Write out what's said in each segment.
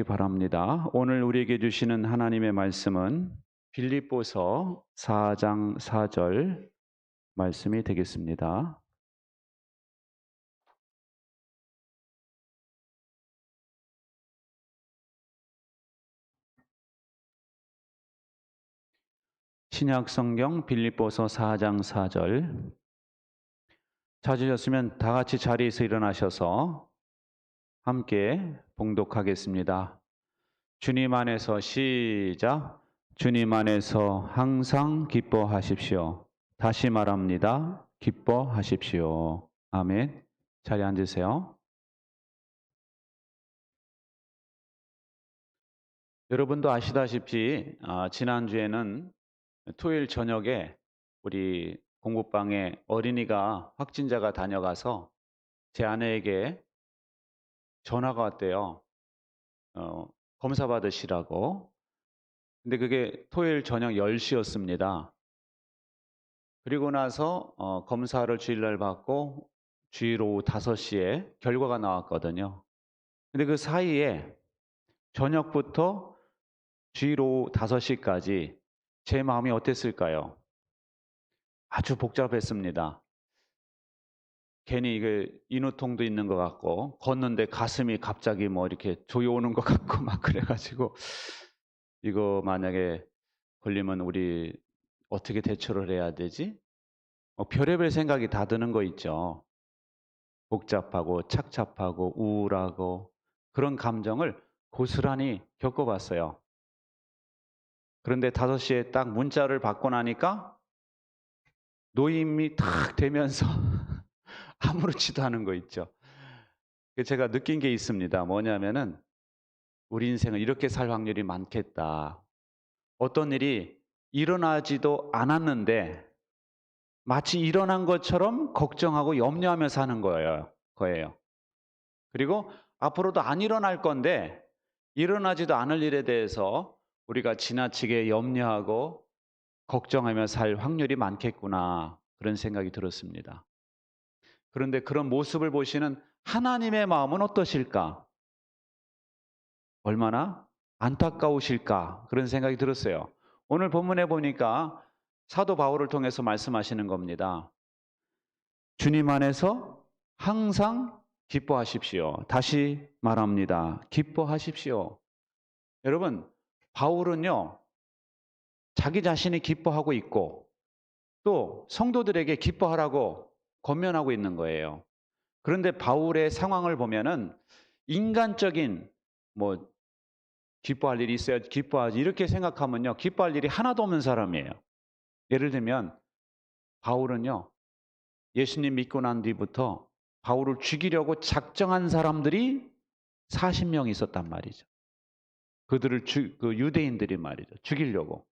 바랍니다. 오늘 우리에게 주시는 하나님의 말씀은 빌립보서 4장 4절 말씀이 되겠습니다. 신약 성경 빌립보서 4장 4절 찾으셨으면 다 같이 자리에서 일어나셔서 함께 봉독하겠습니다. 주님 안에서 시작. 주님 안에서 항상 기뻐하십시오. 다시 말합니다. 기뻐하십시오. 아멘. 자리에 앉으세요. 여러분도 아시다시피 지난주에는 토요일 저녁에 우리 공부방에 어린이가 확진자가 다녀가서 제 아내에게 전화가 왔대요. 검사 받으시라고. 근데 그게 토요일 저녁 10시였습니다. 그리고 나서 검사를 주일날 받고 주일 오후 5시에 결과가 나왔거든요. 근데 그 사이에 저녁부터 주일 오후 5시까지 제 마음이 어땠을까요? 아주 복잡했습니다. 괜히 이게 인후통도 있는 것 같고 걷는데 가슴이 갑자기 뭐 이렇게 조여오는 것 같고 막 그래가지고 이거 만약에 걸리면 우리 어떻게 대처를 해야 되지? 별의별 생각이 다 드는 거 있죠. 복잡하고 착잡하고 우울하고 그런 감정을 고스란히 겪어봤어요. 그런데 5시에 딱 문자를 받고 나니까 노임이 탁 되면서 아무렇지도 않은 거 있죠. 제가 느낀 게 있습니다. 뭐냐면은 우리 인생은 이렇게 살 확률이 많겠다. 어떤 일이 일어나지도 않았는데 마치 일어난 것처럼 걱정하고 염려하며 사는 거예요. 그리고 앞으로도 안 일어날 건데 일어나지도 않을 일에 대해서 우리가 지나치게 염려하고 걱정하며 살 확률이 많겠구나. 그런 생각이 들었습니다. 그런데 그런 모습을 보시는 하나님의 마음은 어떠실까? 얼마나 안타까우실까? 그런 생각이 들었어요. 오늘 본문에 보니까 사도 바울을 통해서 말씀하시는 겁니다. 주님 안에서 항상 기뻐하십시오. 다시 말합니다. 기뻐하십시오. 여러분, 바울은요, 자기 자신이 기뻐하고 있고 또 성도들에게 기뻐하라고 권면하고 있는 거예요. 그런데 바울의 상황을 보면은 인간적인 뭐 기뻐할 일이 있어야 기뻐하지 이렇게 생각하면요, 기뻐할 일이 하나도 없는 사람이에요. 예를 들면 바울은요, 예수님 믿고 난 뒤부터 바울을 죽이려고 작정한 사람들이 40명 있었단 말이죠. 그들을 그 유대인들이 말이죠, 죽이려고.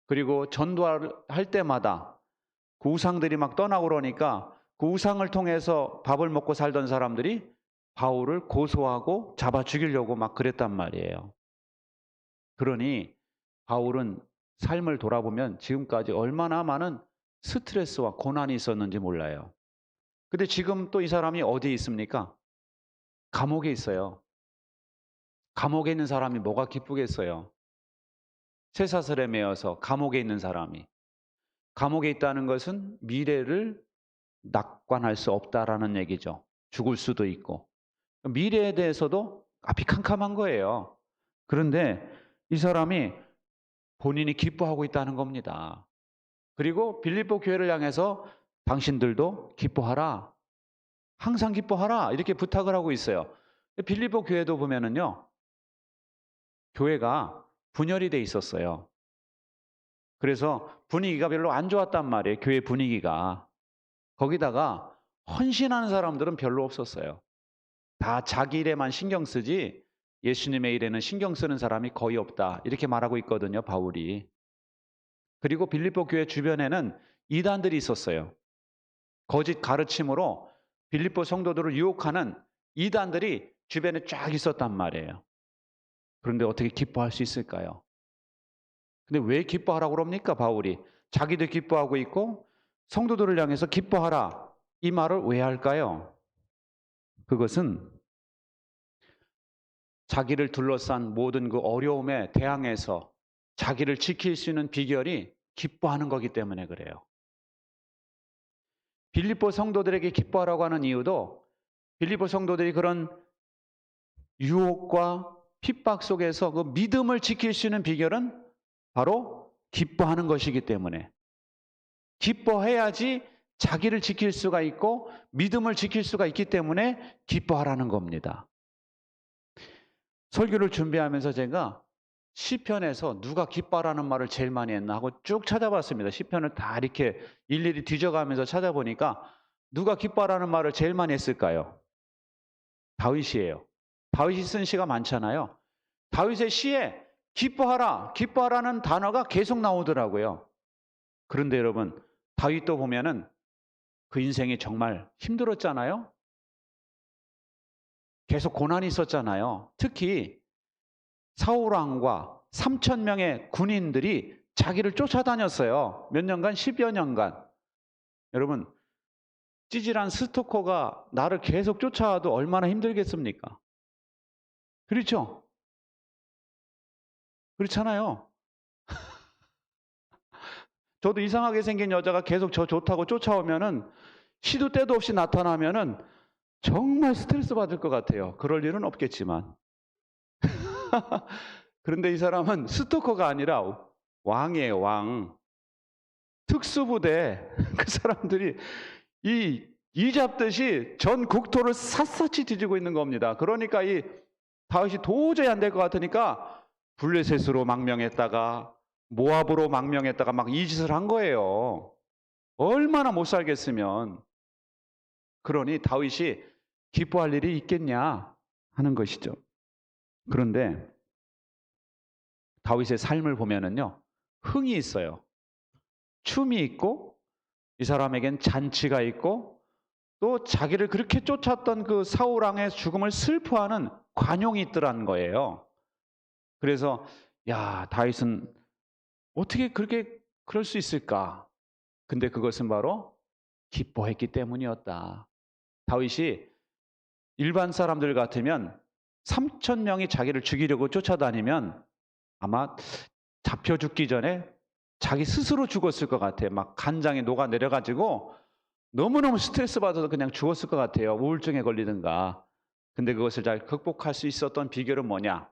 그리고 전도할 때마다 그 우상들이 막 떠나고 그러니까 그 우상을 통해서 밥을 먹고 살던 사람들이 바울을 고소하고 잡아 죽이려고 막 그랬단 말이에요. 그러니 바울은 삶을 돌아보면 지금까지 얼마나 많은 스트레스와 고난이 있었는지 몰라요. 근데 지금 또 이 사람이 어디에 있습니까? 감옥에 있어요. 감옥에 있는 사람이 뭐가 기쁘겠어요? 쇠사슬에 매여서 감옥에 있는 사람이. 감옥에 있다는 것은 미래를 낙관할 수 없다라는 얘기죠. 죽을 수도 있고. 미래에 대해서도 앞이 캄캄한 거예요. 그런데 이 사람이 본인이 기뻐하고 있다는 겁니다. 그리고 빌립보 교회를 향해서 당신들도 기뻐하라. 항상 기뻐하라. 이렇게 부탁을 하고 있어요. 빌립보 교회도 보면은요, 교회가 분열이 돼 있었어요. 그래서 분위기가 별로 안 좋았단 말이에요. 교회 분위기가. 거기다가 헌신하는 사람들은 별로 없었어요. 다 자기 일에만 신경 쓰지 예수님의 일에는 신경 쓰는 사람이 거의 없다. 이렇게 말하고 있거든요, 바울이. 그리고 빌립보 교회 주변에는 이단들이 있었어요. 거짓 가르침으로 빌립보 성도들을 유혹하는 이단들이 주변에 쫙 있었단 말이에요. 그런데 어떻게 기뻐할 수 있을까요? 근데 왜 기뻐하라고 그럽니까, 바울이? 자기도 기뻐하고 있고 성도들을 향해서 기뻐하라. 이 말을 왜 할까요? 그것은 자기를 둘러싼 모든 그 어려움에 대항해서 자기를 지킬 수 있는 비결이 기뻐하는 거기 때문에 그래요. 빌립보 성도들에게 기뻐하라고 하는 이유도 빌립보 성도들이 그런 유혹과 핍박 속에서 그 믿음을 지킬 수 있는 비결은 바로 기뻐하는 것이기 때문에, 기뻐해야지 자기를 지킬 수가 있고 믿음을 지킬 수가 있기 때문에 기뻐하라는 겁니다. 설교를 준비하면서 제가 시편에서 누가 기뻐하라는 말을 제일 많이 했나 하고 쭉 찾아봤습니다. 시편을 다 이렇게 일일이 뒤져가면서 찾아보니까 누가 기뻐하라는 말을 제일 많이 했을까요? 다윗이에요. 다윗이 쓴 시가 많잖아요. 다윗의 시에 기뻐하라, 기뻐하라는 단어가 계속 나오더라고요. 그런데 여러분, 다윗도 보면은 그 인생이 정말 힘들었잖아요. 계속 고난이 있었잖아요. 특히 사울왕과 3,000명의 군인들이 자기를 쫓아다녔어요. 몇 년간? 10여 년간. 여러분, 찌질한 스토커가 나를 계속 쫓아와도 얼마나 힘들겠습니까? 그렇죠? 그렇잖아요. 저도 이상하게 생긴 여자가 계속 저 좋다고 쫓아오면은 시도 때도 없이 나타나면은 정말 스트레스 받을 것 같아요. 그럴 일은 없겠지만. 그런데 이 사람은 스토커가 아니라 왕이에요, 왕. 특수부대. 그 사람들이 이 잡듯이 전 국토를 샅샅이 뒤지고 있는 겁니다. 그러니까 이 다윗이 도저히 안 될 것 같으니까 블레셋으로 망명했다가 모압으로 망명했다가 막 이 짓을 한 거예요. 얼마나 못 살겠으면. 그러니 다윗이 기뻐할 일이 있겠냐 하는 것이죠. 그런데 다윗의 삶을 보면은요, 흥이 있어요. 춤이 있고, 이 사람에겐 잔치가 있고, 또 자기를 그렇게 쫓았던 그 사울왕의 죽음을 슬퍼하는 관용이 있더란 거예요. 그래서 야, 다윗은 어떻게 그렇게 그럴 수 있을까? 근데 그것은 바로 기뻐했기 때문이었다. 다윗이 일반 사람들 같으면 3,000명이 자기를 죽이려고 쫓아다니면 아마 잡혀 죽기 전에 자기 스스로 죽었을 것 같아요. 막 간장에 녹아 내려가지고 너무너무 스트레스 받아서 그냥 죽었을 것 같아요. 우울증에 걸리든가. 근데 그것을 잘 극복할 수 있었던 비결은 뭐냐?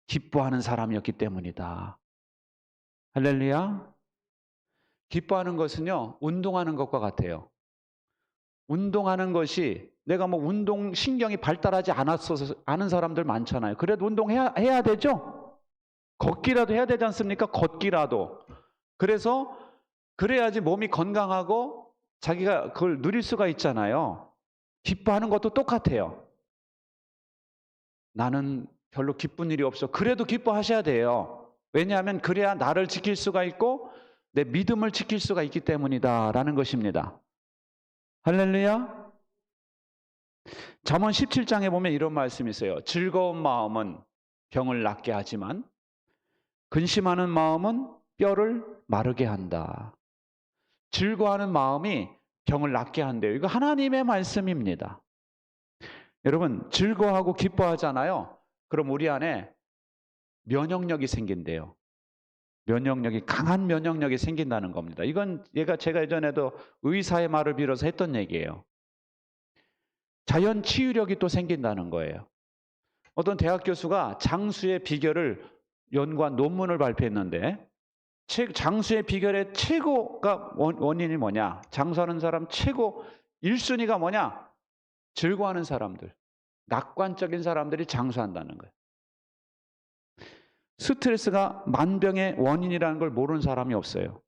기뻐하는 사람이었기 때문이다. 할렐루야. 기뻐하는 것은요, 운동하는 것과 같아요. 운동하는 것이 내가 뭐 운동 신경이 발달하지 않았어서 아는 사람들 많잖아요. 그래도 운동해야 되죠? 걷기라도 해야 되지 않습니까? 걷기라도. 그래서 그래야지 몸이 건강하고 자기가 그걸 누릴 수가 있잖아요. 기뻐하는 것도 똑같아요. 나는 별로 기쁜 일이 없어. 그래도 기뻐하셔야 돼요. 왜냐하면 그래야 나를 지킬 수가 있고 내 믿음을 지킬 수가 있기 때문이다라는 것입니다. 할렐루야. 잠언 17장에 보면 이런 말씀이 있어요. 즐거운 마음은 병을 낫게 하지만 근심하는 마음은 뼈를 마르게 한다. 즐거워하는 마음이 병을 낫게 한대요. 이거 하나님의 말씀입니다. 여러분, 즐거워하고 기뻐하잖아요. 그럼 우리 안에 면역력이 생긴대요. 면역력이, 강한 면역력이 생긴다는 겁니다. 이건 제가 예전에도 의사의 말을 빌어서 했던 얘기예요. 자연 치유력이 또 생긴다는 거예요. 어떤 대학 교수가 장수의 비결을 연구한 논문을 발표했는데 장수의 비결의 최고가 원인이 뭐냐? 장수하는 사람 최고 1순위가 뭐냐? 즐거워하는 사람들, 낙관적인 사람들이 장수한다는 거예요. 스트레스가 만병의 원인이라는 걸 모르는 사람이 없어요.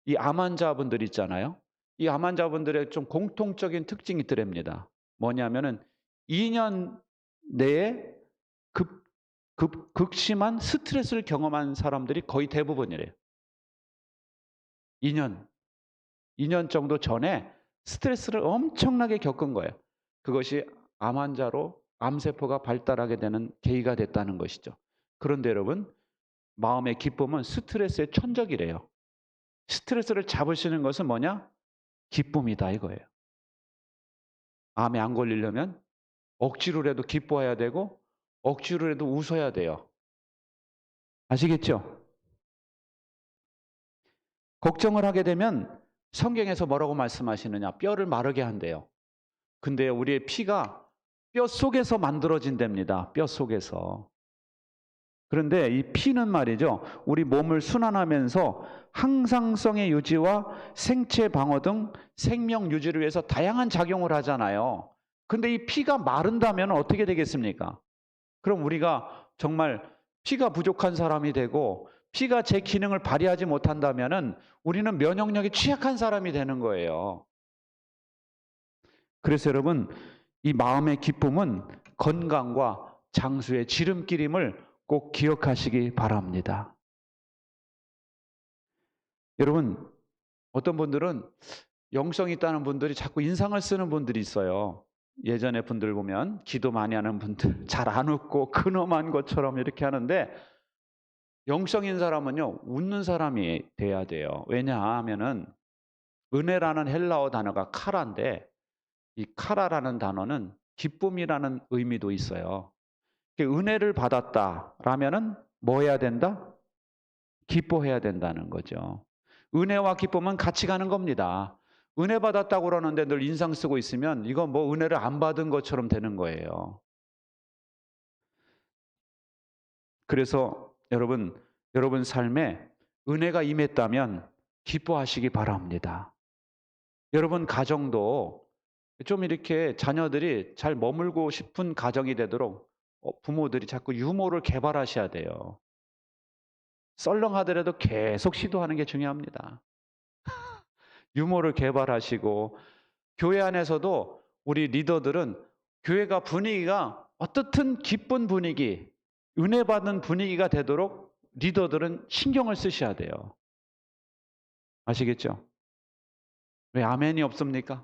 이 암 환자분들 있잖아요. 이 암 환자분들의 좀 공통적인 특징이 있더랍니다. 뭐냐면은 2년 내에 극심한 스트레스를 경험한 사람들이 거의 대부분이래요. 2년 정도 전에 스트레스를 엄청나게 겪은 거예요. 그것이 암 환자로 암세포가 발달하게 되는 계기가 됐다는 것이죠. 그런데 여러분, 마음의 기쁨은 스트레스의 천적이래요. 스트레스를 잡으시는 것은 뭐냐? 기쁨이다 이거예요. 암에 안 걸리려면 억지로라도 기뻐해야 되고 억지로라도 웃어야 돼요. 아시겠죠? 걱정을 하게 되면 성경에서 뭐라고 말씀하시느냐? 뼈를 마르게 한대요. 근데 우리의 피가 뼈 속에서 만들어진답니다. 뼈 속에서. 그런데 이 피는 말이죠, 우리 몸을 순환하면서 항상성의 유지와 생체 방어 등 생명 유지를 위해서 다양한 작용을 하잖아요. 근데 이 피가 마른다면 어떻게 되겠습니까? 그럼 우리가 정말 피가 부족한 사람이 되고 피가 제 기능을 발휘하지 못한다면 우리는 면역력이 취약한 사람이 되는 거예요. 그래서 여러분, 이 마음의 기쁨은 건강과 장수의 지름길임을 꼭 기억하시기 바랍니다. 여러분, 어떤 분들은 영성이 있다는 분들이 자꾸 인상을 쓰는 분들이 있어요. 예전에 분들 보면 기도 많이 하는 분들 잘 안 웃고 근엄한 것처럼 이렇게 하는데, 영성인 사람은요, 웃는 사람이 돼야 돼요. 왜냐하면은 은혜라는 헬라어 단어가 카라인데, 이 카라라는 단어는 기쁨이라는 의미도 있어요. 은혜를 받았다라면은 뭐 해야 된다? 기뻐해야 된다는 거죠. 은혜와 기쁨은 같이 가는 겁니다. 은혜 받았다고 그러는데 늘 인상 쓰고 있으면 이건 뭐 은혜를 안 받은 것처럼 되는 거예요. 그래서 여러분 삶에 은혜가 임했다면 기뻐하시기 바랍니다. 여러분 가정도 좀 이렇게 자녀들이 잘 머물고 싶은 가정이 되도록 부모들이 자꾸 유머를 개발하셔야 돼요. 썰렁하더라도 계속 시도하는 게 중요합니다. 유머를 개발하시고, 교회 안에서도 우리 리더들은 교회가 분위기가 어떻든 기쁜 분위기, 은혜 받는 분위기가 되도록 리더들은 신경을 쓰셔야 돼요. 아시겠죠? 왜 아멘이 없습니까?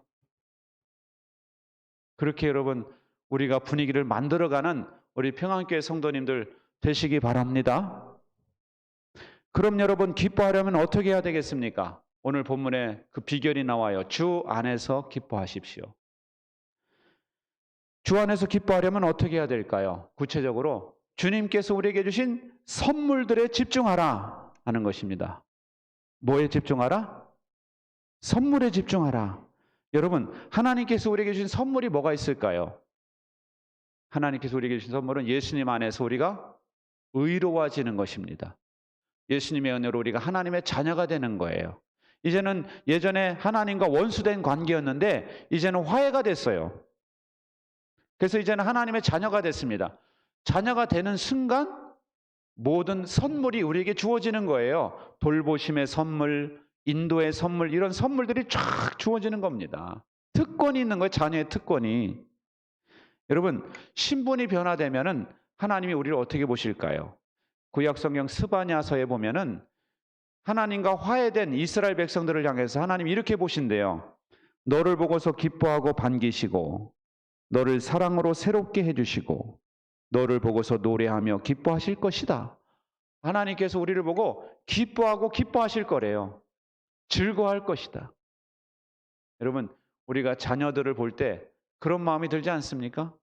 그렇게 여러분, 우리가 분위기를 만들어가는 우리 평안교회 성도님들 되시기 바랍니다. 그럼 여러분, 기뻐하려면 어떻게 해야 되겠습니까? 오늘 본문에 그 비결이 나와요. 주 안에서 기뻐하십시오. 주 안에서 기뻐하려면 어떻게 해야 될까요? 구체적으로 주님께서 우리에게 주신 선물들에 집중하라 하는 것입니다. 뭐에 집중하라? 선물에 집중하라. 여러분, 하나님께서 우리에게 주신 선물이 뭐가 있을까요? 하나님께서 우리에게 주신 선물은 예수님 안에서 우리가 의로워지는 것입니다. 예수님의 은혜로 우리가 하나님의 자녀가 되는 거예요. 이제는 예전에 하나님과 원수된 관계였는데 이제는 화해가 됐어요. 그래서 이제는 하나님의 자녀가 됐습니다. 자녀가 되는 순간 모든 선물이 우리에게 주어지는 거예요. 돌보심의 선물, 인도의 선물, 이런 선물들이 쫙 주어지는 겁니다. 특권이 있는 거예요. 자녀의 특권이. 여러분, 신분이 변화되면은 하나님이 우리를 어떻게 보실까요? 구약성경 스바냐서에 보면은 하나님과 화해된 이스라엘 백성들을 향해서 하나님이 이렇게 보신대요. 너를 보고서 기뻐하고 반기시고 너를 사랑으로 새롭게 해주시고 너를 보고서 노래하며 기뻐하실 것이다. 하나님께서 우리를 보고 기뻐하고 기뻐하실 거래요. 즐거워할 것이다. 여러분, 우리가 자녀들을 볼 때 그런 마음이 들지 않습니까?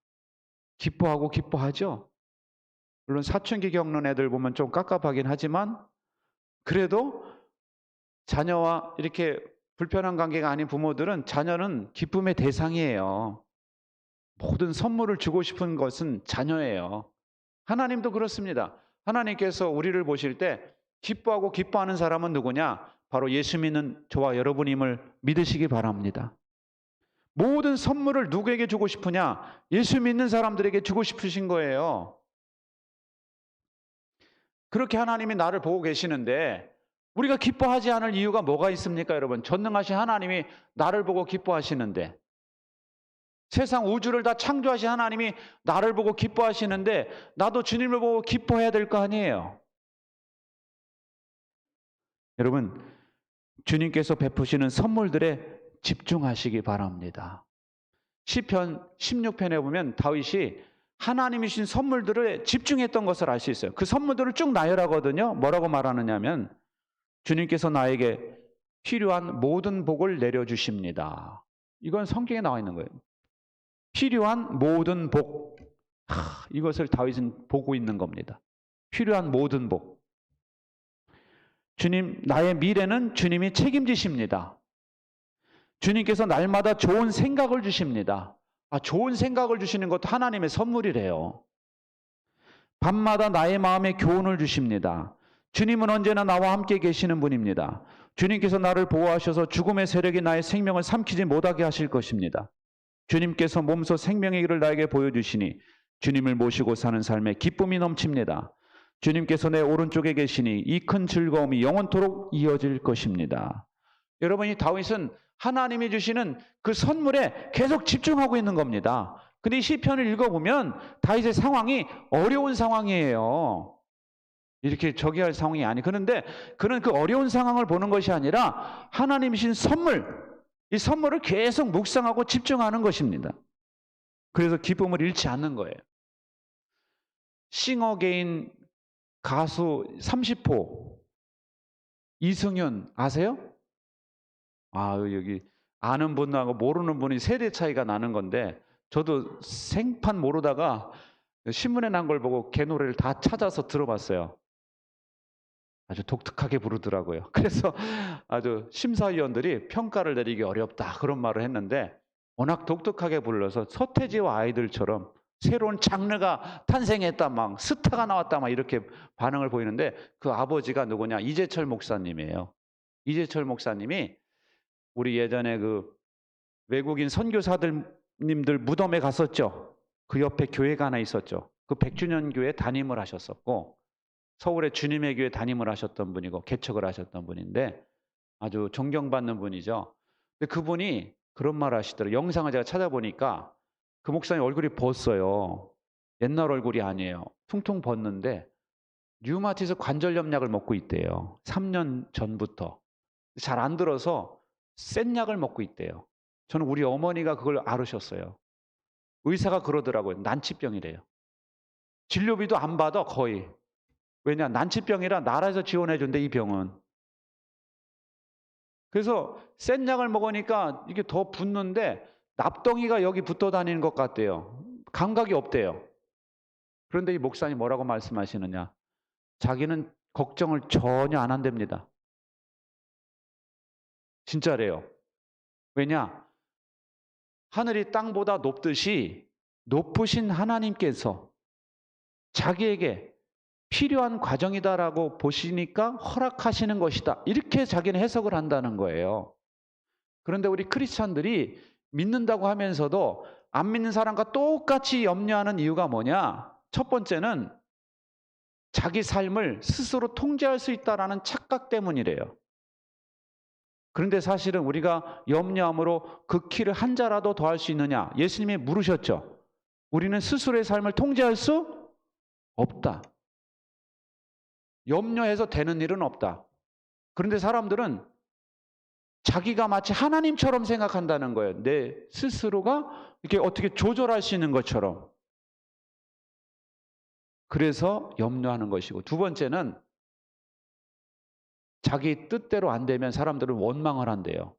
기뻐하고 기뻐하죠. 물론 사춘기 겪는 애들 보면 좀 깝깝하긴 하지만 그래도 자녀와 이렇게 불편한 관계가 아닌 부모들은 자녀는 기쁨의 대상이에요. 모든 선물을 주고 싶은 것은 자녀예요. 하나님도 그렇습니다. 하나님께서 우리를 보실 때 기뻐하고 기뻐하는 사람은 누구냐? 바로 예수 믿는 저와 여러분임을 믿으시기 바랍니다. 모든 선물을 누구에게 주고 싶으냐? 예수 믿는 사람들에게 주고 싶으신 거예요. 그렇게 하나님이 나를 보고 계시는데 우리가 기뻐하지 않을 이유가 뭐가 있습니까, 여러분? 전능하신 하나님이 나를 보고 기뻐하시는데, 세상 우주를 다 창조하신 하나님이 나를 보고 기뻐하시는데 나도 주님을 보고 기뻐해야 될 거 아니에요. 여러분, 주님께서 베푸시는 선물들에 집중하시기 바랍니다. 시편 16편에 보면 다윗이 하나님이 주신 선물들에 집중했던 것을 알 수 있어요. 그 선물들을 쭉 나열하거든요. 뭐라고 말하느냐면 주님께서 나에게 필요한 모든 복을 내려주십니다. 이건 성경에 나와 있는 거예요. 필요한 모든 복. 이것을 다윗은 보고 있는 겁니다. 필요한 모든 복. 주님, 나의 미래는 주님이 책임지십니다. 주님께서 날마다 좋은 생각을 주십니다. 좋은 생각을 주시는 것도 하나님의 선물이래요. 밤마다 나의 마음에 교훈을 주십니다. 주님은 언제나 나와 함께 계시는 분입니다. 주님께서 나를 보호하셔서 죽음의 세력이 나의 생명을 삼키지 못하게 하실 것입니다. 주님께서 몸소 생명의 길을 나에게 보여주시니 주님을 모시고 사는 삶에 기쁨이 넘칩니다. 주님께서 내 오른쪽에 계시니 이 큰 즐거움이 영원토록 이어질 것입니다. 여러분, 이 다윗은 하나님이 주시는 그 선물에 계속 집중하고 있는 겁니다. 근데 이 시편을 읽어보면 다윗의 상황이 어려운 상황이에요. 이렇게 저기할 상황이 아니. 그런데 그는 그 어려운 상황을 보는 것이 아니라 하나님이 주신 선물, 이 선물을 계속 묵상하고 집중하는 것입니다. 그래서 기쁨을 잃지 않는 거예요. 싱어게인 가수 30호 이승윤 아세요? 여기 아는 분하고 모르는 분이 세대 차이가 나는 건데, 저도 생판 모르다가 신문에 난 걸 보고 걔 노래를 다 찾아서 들어봤어요. 아주 독특하게 부르더라고요. 그래서 아주 심사위원들이 평가를 내리기 어렵다 그런 말을 했는데, 워낙 독특하게 불러서 서태지와 아이들처럼 새로운 장르가 탄생했다, 막 스타가 나왔다, 막 이렇게 반응을 보이는데, 그 아버지가 누구냐? 이재철 목사님이에요. 이재철 목사님이 우리 예전에 그 외국인 선교사님들 무덤에 갔었죠. 그 옆에 교회가 하나 있었죠. 그 100주년 교회 담임을 하셨었고, 서울의 주님의 교회 담임을 하셨던 분이고 개척을 하셨던 분인데 아주 존경받는 분이죠. 근데 그분이 그런 말 하시더라고요. 영상을 제가 찾아보니까 그 목사님 얼굴이 벗어요. 옛날 얼굴이 아니에요. 퉁퉁 벗는데 류마티스 관절염 약을 먹고 있대요. 3년 전부터. 잘 안 들어서 센 약을 먹고 있대요. 저는 우리 어머니가 그걸 앓으셨어요. 의사가 그러더라고요. 난치병이래요. 진료비도 안 받아 거의. 왜냐? 난치병이라 나라에서 지원해 준대, 이 병은. 그래서 센 약을 먹으니까 이게 더 붓는데 납덩이가 여기 붙어 다니는 것 같대요. 감각이 없대요. 그런데 이 목사님 뭐라고 말씀하시느냐? 자기는 걱정을 전혀 안 한답니다. 진짜래요. 왜냐? 하늘이 땅보다 높듯이 높으신 하나님께서 자기에게 필요한 과정이다라고 보시니까 허락하시는 것이다. 이렇게 자기는 해석을 한다는 거예요. 그런데 우리 크리스찬들이 믿는다고 하면서도 안 믿는 사람과 똑같이 염려하는 이유가 뭐냐? 첫 번째는 자기 삶을 스스로 통제할 수 있다라는 착각 때문이래요. 그런데 사실은 우리가 염려함으로 그 키를 한 자라도 더 할 수 있느냐? 예수님이 물으셨죠. 우리는 스스로의 삶을 통제할 수 없다. 염려해서 되는 일은 없다. 그런데 사람들은 자기가 마치 하나님처럼 생각한다는 거예요. 내 스스로가 이렇게 어떻게 조절할 수 있는 것처럼. 그래서 염려하는 것이고, 두 번째는 자기 뜻대로 안 되면 사람들은 원망을 한대요.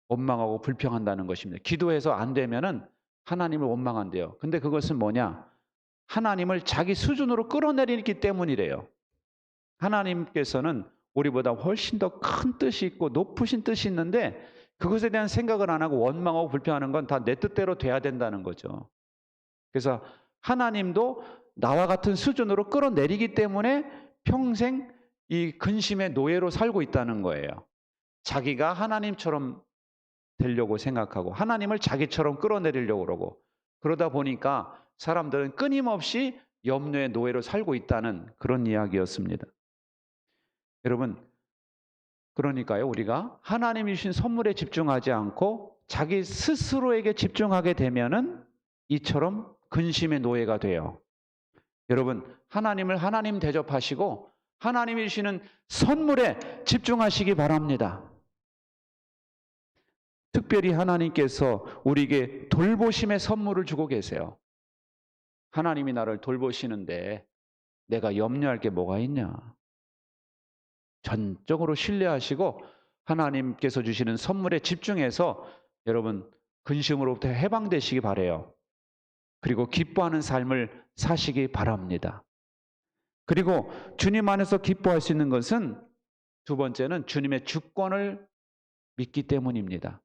원망하고 불평한다는 것입니다. 기도해서 안 되면은 하나님을 원망한대요. 근데 그것은 뭐냐? 하나님을 자기 수준으로 끌어내리기 때문이래요. 하나님께서는 우리보다 훨씬 더 큰 뜻이 있고 높으신 뜻이 있는데 그것에 대한 생각을 안 하고 원망하고 불평하는 건 다 내 뜻대로 돼야 된다는 거죠. 그래서 하나님도 나와 같은 수준으로 끌어내리기 때문에 평생 이 근심의 노예로 살고 있다는 거예요. 자기가 하나님처럼 되려고 생각하고 하나님을 자기처럼 끌어내리려고 그러고, 그러다 보니까 사람들은 끊임없이 염려의 노예로 살고 있다는 그런 이야기였습니다. 여러분, 그러니까요, 우리가 하나님이 주신 선물에 집중하지 않고 자기 스스로에게 집중하게 되면은 이처럼 근심의 노예가 돼요. 여러분, 하나님을 하나님 대접하시고 하나님이 주시는 선물에 집중하시기 바랍니다. 특별히 하나님께서 우리에게 돌보심의 선물을 주고 계세요. 하나님이 나를 돌보시는데 내가 염려할 게 뭐가 있냐? 전적으로 신뢰하시고 하나님께서 주시는 선물에 집중해서 여러분 근심으로부터 해방되시기 바라요. 그리고 기뻐하는 삶을 사시기 바랍니다. 그리고 주님 안에서 기뻐할 수 있는 것은 두 번째는 주님의 주권을 믿기 때문입니다.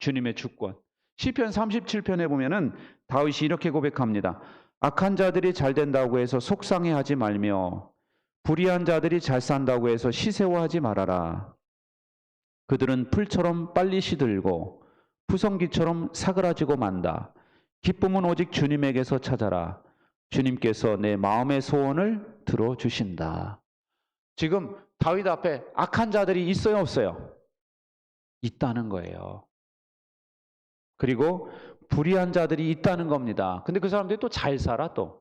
주님의 주권. 시편 37편에 보면은 다윗이 이렇게 고백합니다. 악한 자들이 잘 된다고 해서 속상해하지 말며 불의한 자들이 잘 산다고 해서 시세워하지 말아라. 그들은 풀처럼 빨리 시들고 푸성기처럼 사그라지고 만다. 기쁨은 오직 주님에게서 찾아라. 주님께서 내 마음의 소원을 들어주신다. 지금 다윗 앞에 악한 자들이 있어요, 없어요? 있다는 거예요. 그리고 불의한 자들이 있다는 겁니다. 근데 그 사람들이 또 잘 살아 또.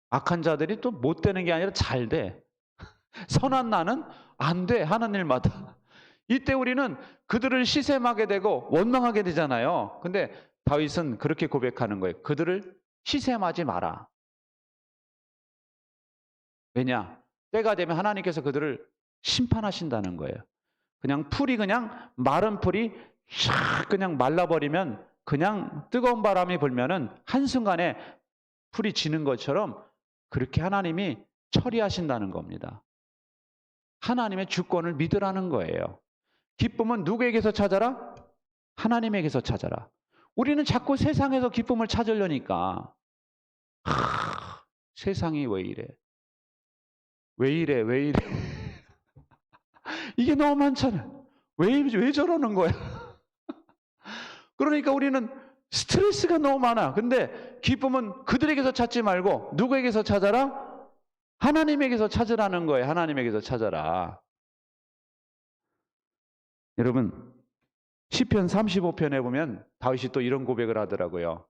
악한 자들이 또 못 되는 게 아니라 잘 돼. 선한 나는 안 돼, 하는 일마다. 이때 우리는 그들을 시샘하게 되고 원망하게 되잖아요. 근데 다윗은 그렇게 고백하는 거예요. 그들을 시샘하지 마라. 왜냐? 때가 되면 하나님께서 그들을 심판하신다는 거예요. 그냥 풀이 그냥 마른 풀이 샥 그냥 말라버리면 그냥 뜨거운 바람이 불면은 한순간에 풀이 지는 것처럼 그렇게 하나님이 처리하신다는 겁니다. 하나님의 주권을 믿으라는 거예요. 기쁨은 누구에게서 찾아라? 하나님에게서 찾아라. 우리는 자꾸 세상에서 기쁨을 찾으려니까 세상이 왜 이래? 왜 이래? 왜 이래? 이게 너무 많잖아요. 왜 저러는 거야? 그러니까 우리는 스트레스가 너무 많아. 근데 기쁨은 그들에게서 찾지 말고 누구에게서 찾아라? 하나님에게서 찾으라는 거예요. 하나님에게서 찾아라. 여러분, 시편 35편에 보면 다윗이 또 이런 고백을 하더라고요.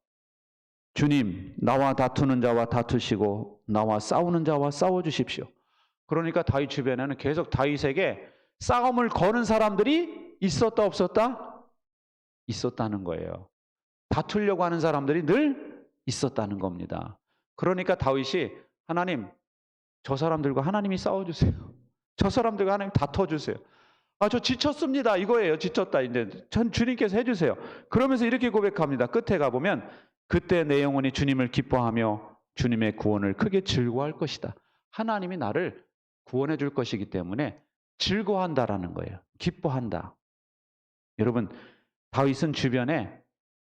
주님, 나와 다투는 자와 다투시고 나와 싸우는 자와 싸워주십시오. 그러니까 다윗 주변에는 계속 다윗에게 싸움을 거는 사람들이 있었다 없었다? 있었다는 거예요. 다투려고 하는 사람들이 늘 있었다는 겁니다. 그러니까 다윗이 하나님, 저 사람들과 하나님이 싸워주세요. 저 사람들과 하나님 다퉈주세요. 아, 저 지쳤습니다. 이거예요. 지쳤다. 이제 전 주님께서 해주세요. 그러면서 이렇게 고백합니다. 끝에 가보면 그때 내 영혼이 주님을 기뻐하며 주님의 구원을 크게 즐거워할 것이다. 하나님이 나를 구원해 줄 것이기 때문에 즐거워한다라는 거예요. 기뻐한다. 여러분, 다윗은 주변에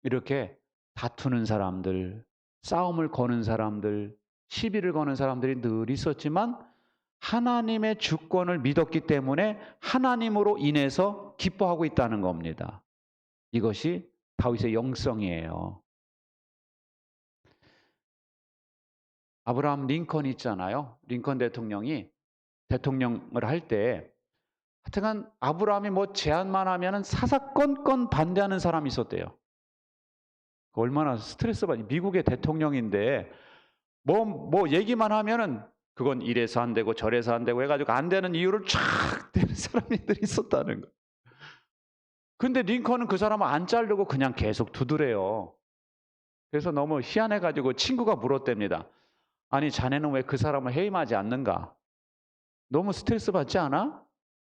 이렇게 다투는 사람들, 싸움을 거는 사람들, 시비를 거는 사람들이 늘 있었지만 하나님의 주권을 믿었기 때문에 하나님으로 인해서 기뻐하고 있다는 겁니다. 이것이 다윗의 영성이에요. 아브라함 링컨 있잖아요. 링컨 대통령이 대통령을 할 때 하여튼간 아브라함이 뭐 제안만 하면은 사사건건 반대하는 사람이 있었대요. 얼마나 스트레스 받니? 미국의 대통령인데 뭐 얘기만 하면은 그건 이래서 안 되고 저래서 안 되고 해가지고 안 되는 이유를 쫙 대는 사람들이 있었다는 거예요. 근데 링컨은 그 사람을 안 자르고 그냥 계속 두드려요. 그래서 너무 희한해가지고 친구가 물었답니다. 아니, 자네는 왜 그 사람을 해임하지 않는가? 너무 스트레스 받지 않아?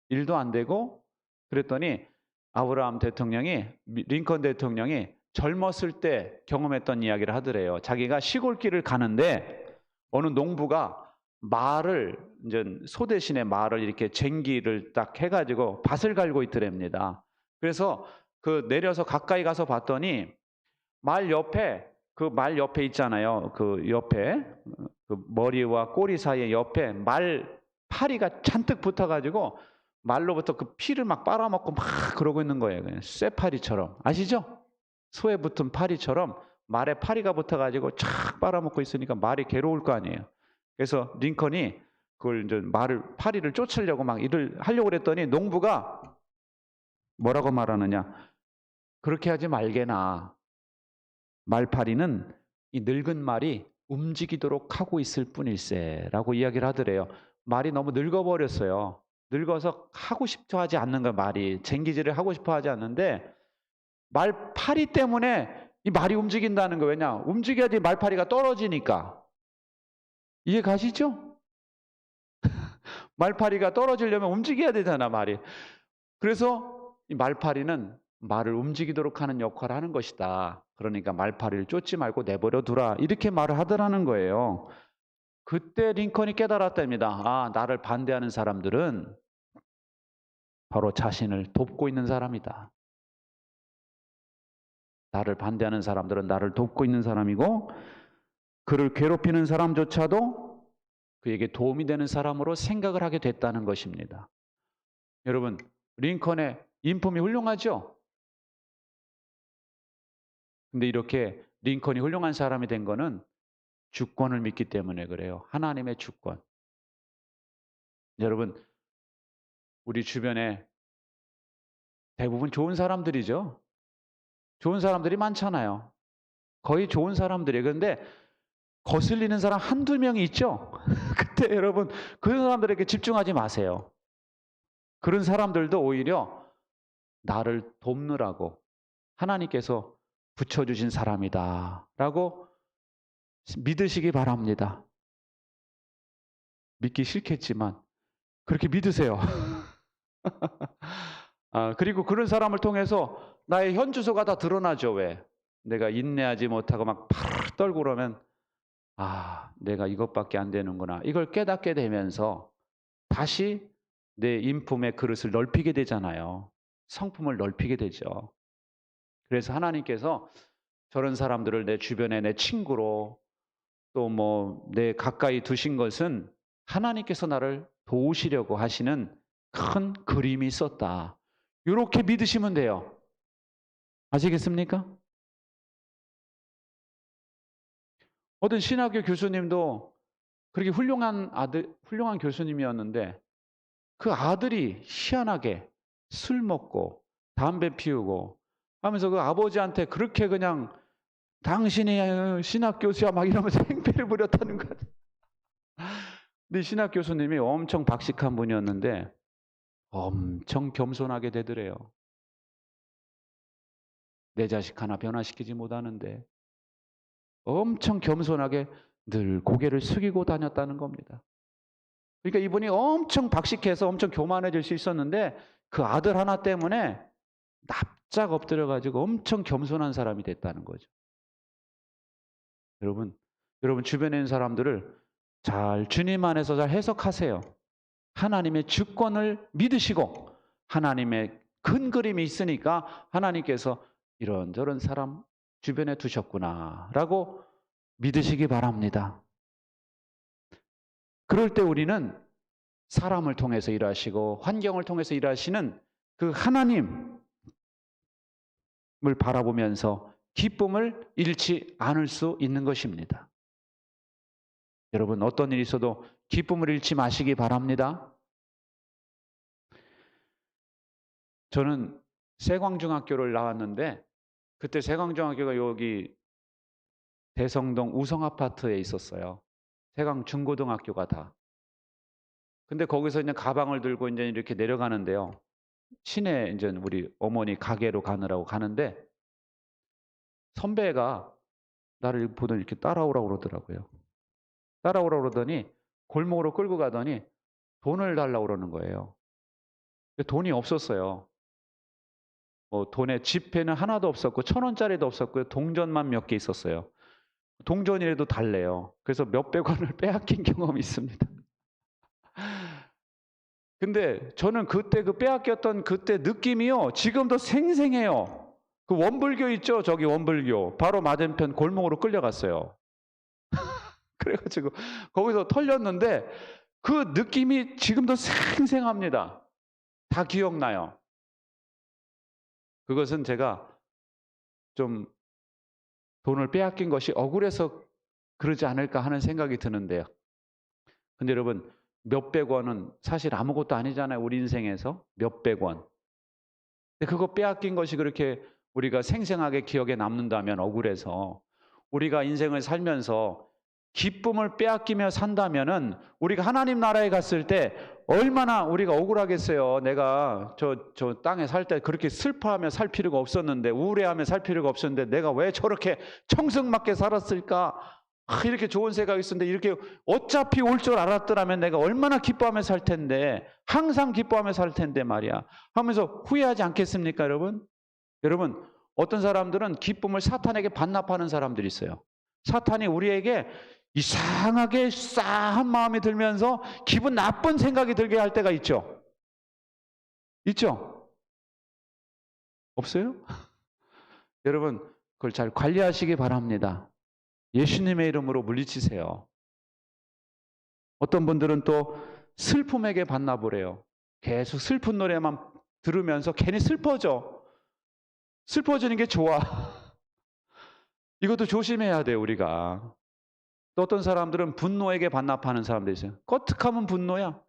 일도 안 되고? 그랬더니 아브라함 대통령이, 링컨 대통령이 젊었을 때 경험했던 이야기를 하더래요. 자기가 시골길을 가는데 어느 농부가 말을, 이제 소 대신에 말을 이렇게 쟁기를 딱 해가지고 밭을 갈고 있더랍니다. 그래서 그 내려서 가까이 가서 봤더니 말 옆에 있잖아요. 그 옆에 그 머리와 꼬리 사이에 옆에 말 파리가 잔뜩 붙어가지고 말로부터 그 피를 막 빨아먹고 막 그러고 있는 거예요. 그냥 쇠파리처럼. 아시죠? 소에 붙은 파리처럼 말에 파리가 붙어가지고 쫙 빨아먹고 있으니까 말이 괴로울 거 아니에요. 그래서 링컨이 그걸 이제 파리를 쫓으려고 막 일을 하려고 그랬더니 농부가 뭐라고 말하느냐? 그렇게 하지 말게나. 말파리는 이 늙은 말이 움직이도록 하고 있을 뿐일세라고 이야기를 하더래요. 말이 너무 늙어버렸어요. 늙어서 하고 싶어 하지 않는 거야, 말이. 쟁기질을 하고 싶어 하지 않는데 말파리 때문에 이 말이 움직인다는 거예요. 왜냐? 움직여야지 말파리가 떨어지니까. 이해 가시죠? 말파리가 떨어지려면 움직여야 되잖아, 말이. 그래서 이 말파리는 말을 움직이도록 하는 역할을 하는 것이다. 그러니까 말파리를 쫓지 말고 내버려 두라. 이렇게 말을 하더라는 거예요. 그때 링컨이 깨달았답니다. 아, 나를 반대하는 사람들은 바로 자신을 돕고 있는 사람이다. 나를 반대하는 사람들은 나를 돕고 있는 사람이고, 그를 괴롭히는 사람조차도 그에게 도움이 되는 사람으로 생각을 하게 됐다는 것입니다. 여러분, 링컨의 인품이 훌륭하죠? 근데 이렇게 링컨이 훌륭한 사람이 된 거는 주권을 믿기 때문에 그래요. 하나님의 주권. 여러분, 우리 주변에 대부분 좋은 사람들이죠. 좋은 사람들이 많잖아요. 거의 좋은 사람들이에요. 그런데 거슬리는 사람 한두 명이 있죠. 그때 여러분, 그런 사람들에게 집중하지 마세요. 그런 사람들도 오히려 나를 돕느라고 하나님께서 붙여주신 사람이다 라고 믿으시기 바랍니다. 믿기 싫겠지만 그렇게 믿으세요. 그리고 그런 사람을 통해서 나의 현주소가 다 드러나죠. 왜? 내가 인내하지 못하고 막 파르르 떨고 그러면 내가 이것밖에 안 되는구나. 이걸 깨닫게 되면서 다시 내 인품의 그릇을 넓히게 되잖아요. 성품을 넓히게 되죠. 그래서 하나님께서 저런 사람들을 내 주변에 내 친구로 또 내 가까이 두신 것은 하나님께서 나를 도우시려고 하시는 큰 그림이 있었다. 이렇게 믿으시면 돼요. 아시겠습니까? 어떤 신학교 교수님도 그렇게 훌륭한 교수님이었는데 그 아들이 희한하게 술 먹고 담배 피우고 하면서 그 아버지한테 그렇게 그냥 당신이 신학교수야 막 이러면서 행패를 부렸다는 거예요. 근데 신학 교수님이 엄청 박식한 분이었는데 엄청 겸손하게 되더래요. 내 자식 하나 변화시키지 못하는데 엄청 겸손하게 늘 고개를 숙이고 다녔다는 겁니다. 그러니까 이분이 엄청 박식해서 엄청 교만해질 수 있었는데 그 아들 하나 때문에 납작 엎드려가지고 엄청 겸손한 사람이 됐다는 거죠. 여러분 주변에 있는 사람들을 잘 주님 안에서 잘 해석하세요. 하나님의 주권을 믿으시고 하나님의 큰 그림이 있으니까 하나님께서 이런저런 사람 주변에 두셨구나 라고 믿으시기 바랍니다. 그럴 때 우리는 사람을 통해서 일하시고 환경을 통해서 일하시는 그 하나님을 바라보면서 기쁨을 잃지 않을 수 있는 것입니다. 여러분, 어떤 일이 있어도 기쁨을 잃지 마시기 바랍니다. 저는 세광중학교를 나왔는데 그때 세광중학교가 여기 대성동 우성아파트에 있었어요. 세광 중고등학교가 다. 근데 거기서 이제 가방을 들고 이제 이렇게 내려가는데요. 시내 이제 우리 어머니 가게로 가느라고 가는데 선배가 나를 보더니 이렇게 따라오라고 그러더라고요. 따라오라고 그러더니 골목으로 끌고 가더니 돈을 달라고 그러는 거예요. 돈이 없었어요. 돈에 지폐는 하나도 없었고 1,000원짜리도 없었고요. 동전만 몇 개 있었어요. 동전이라도 달래요. 그래서 몇백 원을 빼앗긴 경험이 있습니다. 근데 저는 그때 그 빼앗겼던 그때 느낌이요. 지금도 생생해요. 그 원불교 있죠? 저기 원불교. 바로 맞은편 골목으로 끌려갔어요. 그래가지고 거기서 털렸는데 그 느낌이 지금도 생생합니다. 다 기억나요. 그것은 제가 좀 돈을 빼앗긴 것이 억울해서 그러지 않을까 하는 생각이 드는데요. 근데 여러분, 몇백 원은 사실 아무것도 아니잖아요. 우리 인생에서 몇백 원. 근데 그거 빼앗긴 것이 그렇게 우리가 생생하게 기억에 남는다면 억울해서 우리가 인생을 살면서 기쁨을 빼앗기며 산다면은 우리가 하나님 나라에 갔을 때 얼마나 우리가 억울하겠어요. 내가 저 땅에 살 때 그렇게 슬퍼하며 살 필요가 없었는데, 우울해하며 살 필요가 없었는데 내가 왜 저렇게 청승맞게 살았을까? 이렇게 좋은 생각이 있었는데 이렇게 어차피 올 줄 알았더라면 내가 얼마나 기뻐하며 살 텐데, 항상 기뻐하며 살 텐데 말이야 하면서 후회하지 않겠습니까, 여러분? 여러분, 어떤 사람들은 기쁨을 사탄에게 반납하는 사람들이 있어요. 사탄이 우리에게 이상하게 싸한 마음이 들면서 기분 나쁜 생각이 들게 할 때가 있죠. 있죠? 없어요? 여러분, 그걸 잘 관리하시기 바랍니다. 예수님의 이름으로 물리치세요. 어떤 분들은 또 슬픔에게 반납을 해요. 계속 슬픈 노래만 들으면서 괜히 슬퍼져. 슬퍼지는 게 좋아. 이것도 조심해야 돼요, 우리가. 또 어떤 사람들은 분노에게 반납하는 사람들이 있어요. 껐득하면 분노야.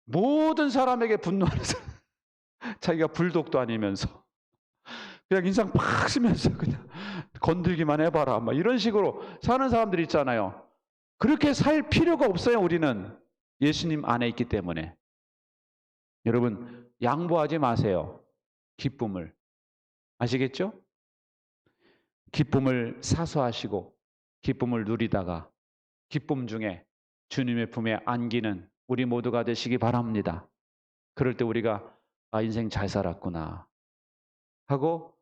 모든 사람에게 분노하는 사람. 자기가 불독도 아니면서. 그냥 인상 팍 쓰면서 그냥 건들기만 해봐라. 막 이런 식으로 사는 사람들이 있잖아요. 그렇게 살 필요가 없어요, 우리는. 예수님 안에 있기 때문에. 여러분, 양보하지 마세요. 기쁨을. 아시겠죠? 기쁨을 사수하시고, 기쁨을 누리다가, 기쁨 중에 주님의 품에 안기는 우리 모두가 되시기 바랍니다. 그럴 때 우리가, 아, 인생 잘 살았구나 하고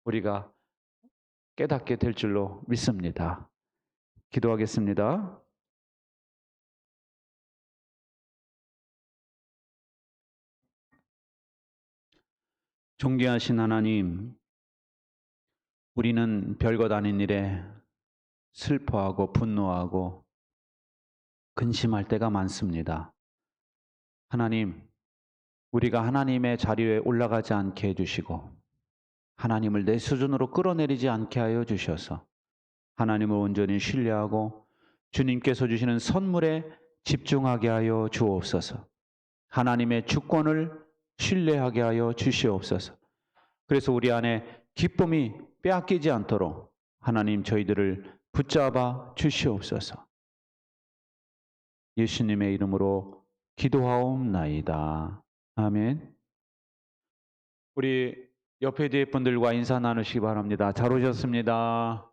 우리가 깨닫게 될 줄로 믿습니다. 기도하겠습니다. 존귀하신 하나님, 우리는 별것 아닌 일에 슬퍼하고 분노하고 근심할 때가 많습니다. 하나님, 우리가 하나님의 자리에 올라가지 않게 해주시고 하나님을 내 수준으로 끌어내리지 않게 하여 주셔서 하나님을 온전히 신뢰하고 주님께서 주시는 선물에 집중하게 하여 주옵소서. 하나님의 주권을 신뢰하게 하여 주시옵소서. 그래서 우리 안에 기쁨이 빼앗기지 않도록 하나님 저희들을 붙잡아 주시옵소서. 예수님의 이름으로 기도하옵나이다. 아멘. 우리 옆에 뒤에 분들과 인사 나누시기 바랍니다. 잘 오셨습니다.